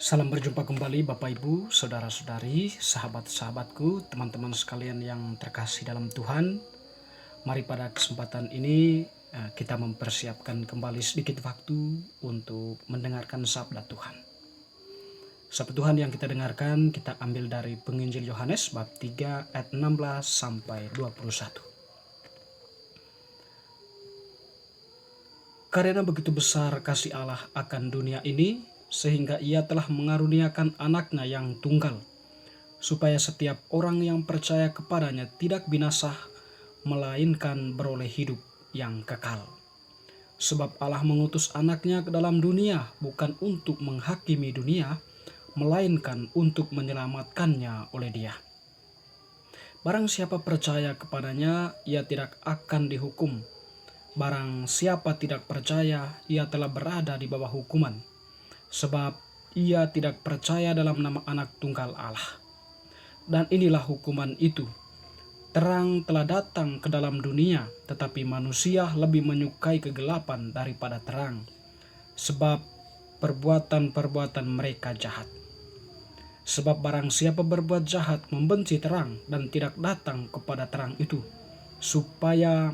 Salam berjumpa kembali Bapak Ibu, saudara-saudari, sahabat-sahabatku, teman-teman sekalian yang terkasih dalam Tuhan. Mari pada kesempatan ini kita mempersiapkan kembali sedikit waktu untuk mendengarkan sabda Tuhan. Sabda Tuhan yang kita dengarkan kita ambil dari Penginjil Yohanes bab 3 ayat 16 sampai 21. Karena begitu besar kasih Allah akan dunia ini, sehingga ia telah mengaruniakan anaknya yang tunggal, supaya setiap orang yang percaya kepadanya tidak binasa, melainkan beroleh hidup yang kekal. Sebab Allah mengutus anaknya ke dalam dunia bukan untuk menghakimi dunia, melainkan untuk menyelamatkannya oleh Dia. Barang siapa percaya kepadanya, ia tidak akan dihukum. Barang siapa tidak percaya, ia telah berada di bawah hukuman, sebab ia tidak percaya dalam nama anak tunggal Allah. Dan inilah hukuman itu. Terang telah datang ke dalam dunia, tetapi manusia lebih menyukai kegelapan daripada terang, sebab perbuatan-perbuatan mereka jahat. Sebab barang siapa berbuat jahat membenci terang dan tidak datang kepada terang itu, supaya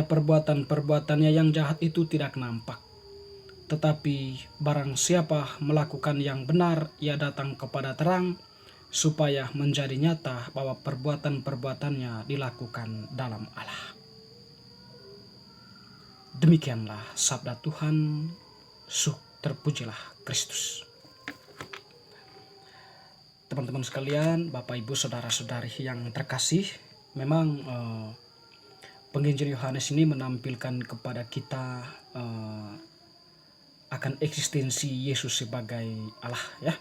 perbuatan-perbuatannya yang jahat itu tidak nampak. Tetapi barang siapa melakukan yang benar, ia datang kepada terang, supaya menjadi nyata bahwa perbuatan-perbuatannya dilakukan dalam Allah. Demikianlah sabda Tuhan, terpujilah Kristus. Teman-teman sekalian, Bapak Ibu saudara-saudari yang terkasih, memang Penginjil Yohanes ini menampilkan kepada kita akan eksistensi Yesus sebagai Allah, ya.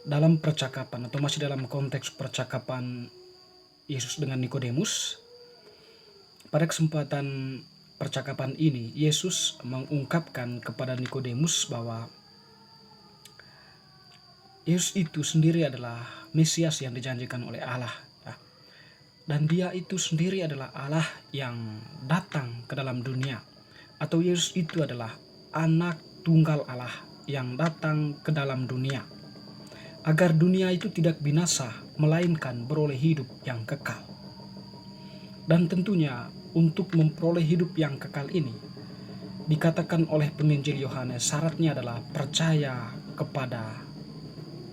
Dalam percakapan atau masih dalam konteks percakapan Yesus dengan Nikodemus, pada kesempatan percakapan ini Yesus mengungkapkan kepada Nikodemus bahwa Yesus itu sendiri adalah Mesias yang dijanjikan oleh Allah, ya. Dan Dia itu sendiri adalah Allah yang datang ke dalam dunia, atau Yesus itu adalah anak tunggal Allah yang datang ke dalam dunia, agar dunia itu tidak binasa, melainkan beroleh hidup yang kekal. Dan tentunya untuk memperoleh hidup yang kekal ini, dikatakan oleh penginjil Yohanes, syaratnya adalah percaya kepada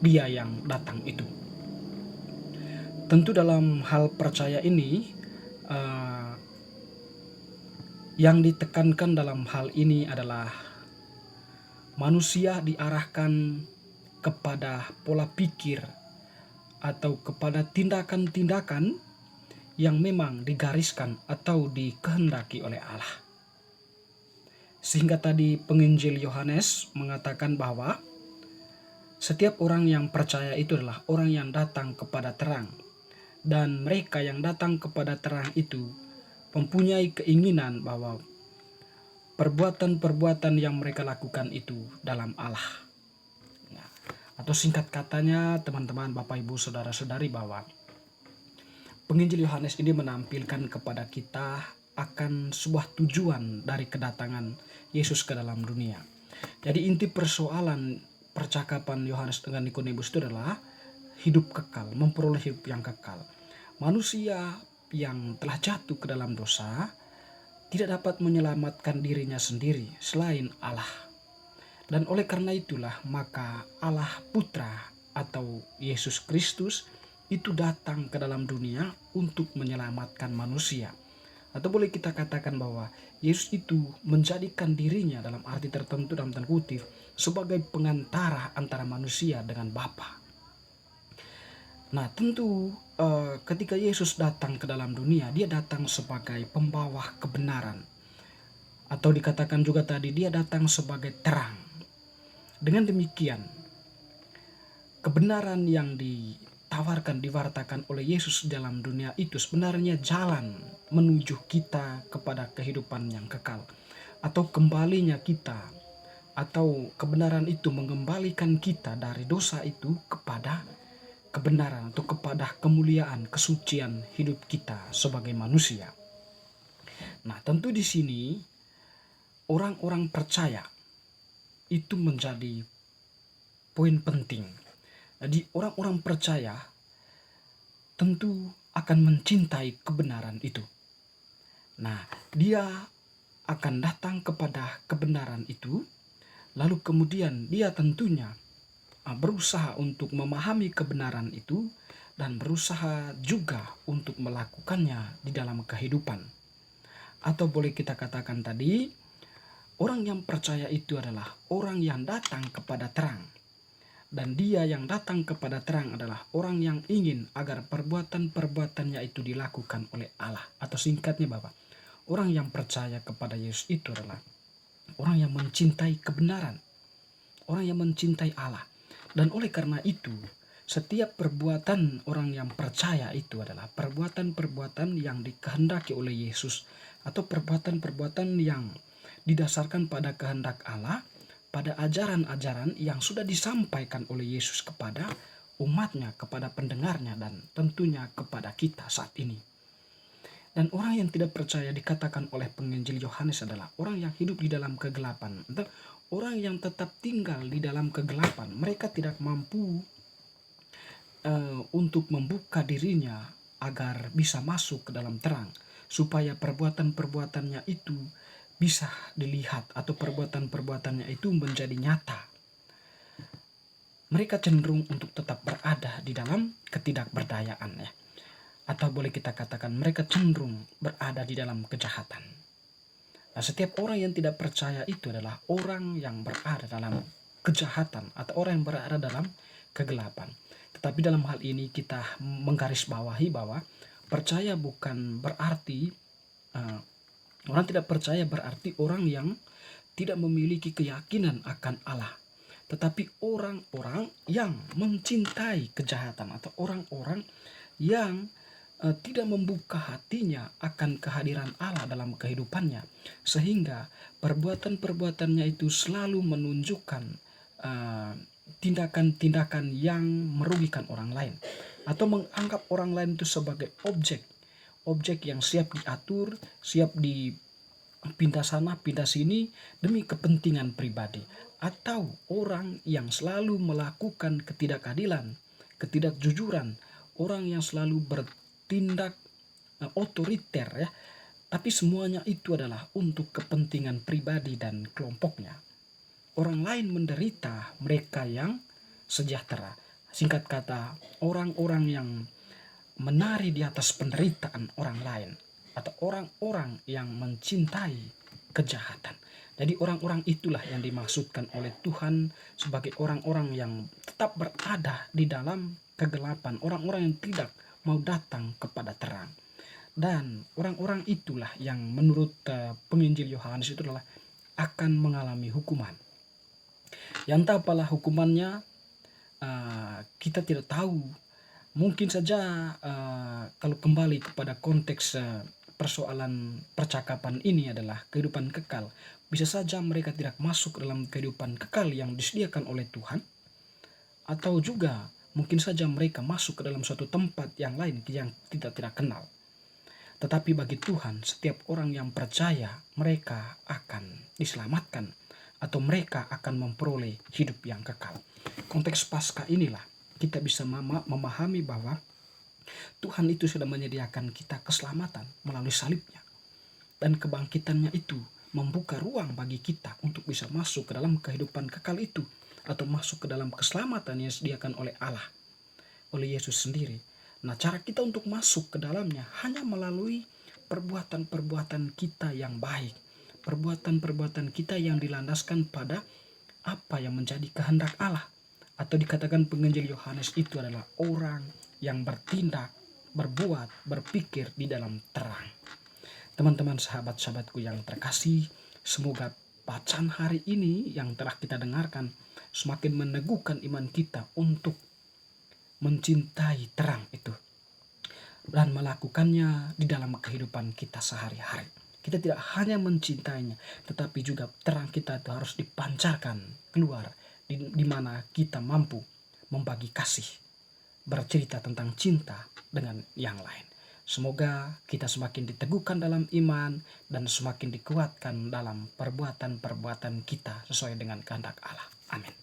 Dia yang datang itu. Tentu dalam hal percaya ini, yang ditekankan dalam hal ini adalah manusia diarahkan kepada pola pikir atau kepada tindakan-tindakan yang memang digariskan atau dikehendaki oleh Allah. Sehingga tadi penginjil Yohanes mengatakan bahwa setiap orang yang percaya itu adalah orang yang datang kepada terang. Dan mereka yang datang kepada terang itu mempunyai keinginan bahwa perbuatan-perbuatan yang mereka lakukan itu dalam Allah. Nah, atau singkat katanya teman-teman, Bapak Ibu saudara-saudari, bahwa penginjil Yohanes ini menampilkan kepada kita akan sebuah tujuan dari kedatangan Yesus ke dalam dunia. Jadi inti persoalan percakapan Yohanes dengan Nikodemus itu adalah hidup kekal, memperoleh hidup yang kekal. Manusia yang telah jatuh ke dalam dosa tidak dapat menyelamatkan dirinya sendiri selain Allah. Dan oleh karena itulah maka Allah Putra atau Yesus Kristus itu datang ke dalam dunia untuk menyelamatkan manusia. Atau boleh kita katakan bahwa Yesus itu menjadikan dirinya dalam arti tertentu, dalam tanda kutip, sebagai pengantara antara manusia dengan Bapa. Nah, tentu ketika Yesus datang ke dalam dunia, Dia datang sebagai pembawa kebenaran. Atau dikatakan juga tadi, Dia datang sebagai terang. Dengan demikian, kebenaran yang diwartakan oleh Yesus dalam dunia itu sebenarnya jalan menuju kita kepada kehidupan yang kekal. Atau kembalinya kita, atau kebenaran itu mengembalikan kita dari dosa itu kepada kebenaran atau kepada kemuliaan, kesucian hidup kita sebagai manusia. Nah, tentu di sini orang-orang percaya itu menjadi poin penting. Jadi orang-orang percaya tentu akan mencintai kebenaran itu. Nah, dia akan datang kepada kebenaran itu, lalu kemudian dia tentunya berusaha untuk memahami kebenaran itu dan berusaha juga untuk melakukannya di dalam kehidupan. Atau boleh kita katakan tadi, orang yang percaya itu adalah orang yang datang kepada terang. Dan dia yang datang kepada terang adalah orang yang ingin agar perbuatan-perbuatannya itu dilakukan oleh Allah. Atau singkatnya Bapak, orang yang percaya kepada Yesus itu adalah orang yang mencintai kebenaran, orang yang mencintai Allah. Dan oleh karena itu, setiap perbuatan orang yang percaya itu adalah perbuatan-perbuatan yang dikehendaki oleh Yesus, atau perbuatan-perbuatan yang didasarkan pada kehendak Allah, pada ajaran-ajaran yang sudah disampaikan oleh Yesus kepada umatnya, kepada pendengarnya, dan tentunya kepada kita saat ini. Dan orang yang tidak percaya dikatakan oleh penginjil Yohanes adalah orang yang hidup di dalam kegelapan, atau orang yang tetap tinggal di dalam kegelapan. Mereka tidak mampu untuk membuka dirinya agar bisa masuk ke dalam terang, supaya perbuatan-perbuatannya itu bisa dilihat, atau perbuatan-perbuatannya itu menjadi nyata. Mereka cenderung untuk tetap berada di dalam ketidakberdayaan, ya. Atau boleh kita katakan mereka cenderung berada di dalam kejahatan. Nah, setiap orang yang tidak percaya itu adalah orang yang berada dalam kejahatan, atau orang yang berada dalam kegelapan. Tetapi dalam hal ini kita menggarisbawahi bahwa percaya bukan berarti orang tidak percaya berarti orang yang tidak memiliki keyakinan akan Allah. Tetapi orang-orang yang mencintai kejahatan, atau orang-orang yang tidak membuka hatinya akan kehadiran Allah dalam kehidupannya, sehingga perbuatan-perbuatannya itu selalu menunjukkan tindakan-tindakan yang merugikan orang lain, atau menganggap orang lain itu sebagai objek yang siap diatur, siap dipindah sana, pindah sini demi kepentingan pribadi. Atau orang yang selalu melakukan ketidakadilan, ketidakjujuran, orang yang selalu bertindak otoriter, ya. Tapi semuanya itu adalah untuk kepentingan pribadi dan kelompoknya. Orang lain menderita, mereka yang sejahtera. Singkat kata, orang-orang yang menari di atas penderitaan orang lain, atau orang-orang yang mencintai kejahatan. Jadi orang-orang itulah yang dimaksudkan oleh Tuhan sebagai orang-orang yang tetap berada di dalam kegelapan, orang-orang yang tidak mau datang kepada terang. Dan orang-orang itulah yang menurut penginjil Yohanes itu adalah akan mengalami hukuman. Yang entah apalah hukumannya, kita tidak tahu. Mungkin saja kalau kembali kepada konteks persoalan percakapan ini adalah kehidupan kekal, bisa saja mereka tidak masuk dalam kehidupan kekal yang disediakan oleh Tuhan, atau juga mungkin saja mereka masuk ke dalam suatu tempat yang lain yang tidak kenal. Tetapi bagi Tuhan, setiap orang yang percaya, mereka akan diselamatkan, atau mereka akan memperoleh hidup yang kekal. Konteks Paskah inilah kita bisa memahami bahwa Tuhan itu sudah menyediakan kita keselamatan melalui salibnya. Dan kebangkitannya itu membuka ruang bagi kita untuk bisa masuk ke dalam kehidupan kekal itu, atau masuk ke dalam keselamatan yang disediakan oleh Allah, oleh Yesus sendiri. Nah, cara kita untuk masuk ke dalamnya hanya melalui perbuatan-perbuatan kita yang baik, perbuatan-perbuatan kita yang dilandaskan pada apa yang menjadi kehendak Allah. Atau dikatakan penginjil Yohanes itu adalah orang yang bertindak, berbuat, berpikir di dalam terang. Teman-teman, sahabat-sahabatku yang terkasih, semoga bacaan hari ini yang telah kita dengarkan semakin meneguhkan iman kita untuk mencintai terang itu dan melakukannya di dalam kehidupan kita sehari-hari. Kita tidak hanya mencintainya, tetapi juga terang kita itu harus dipancarkan keluar, di mana kita mampu membagi kasih, bercerita tentang cinta dengan yang lain. Semoga kita semakin diteguhkan dalam iman dan semakin dikuatkan dalam perbuatan-perbuatan kita sesuai dengan kehendak Allah. Amin.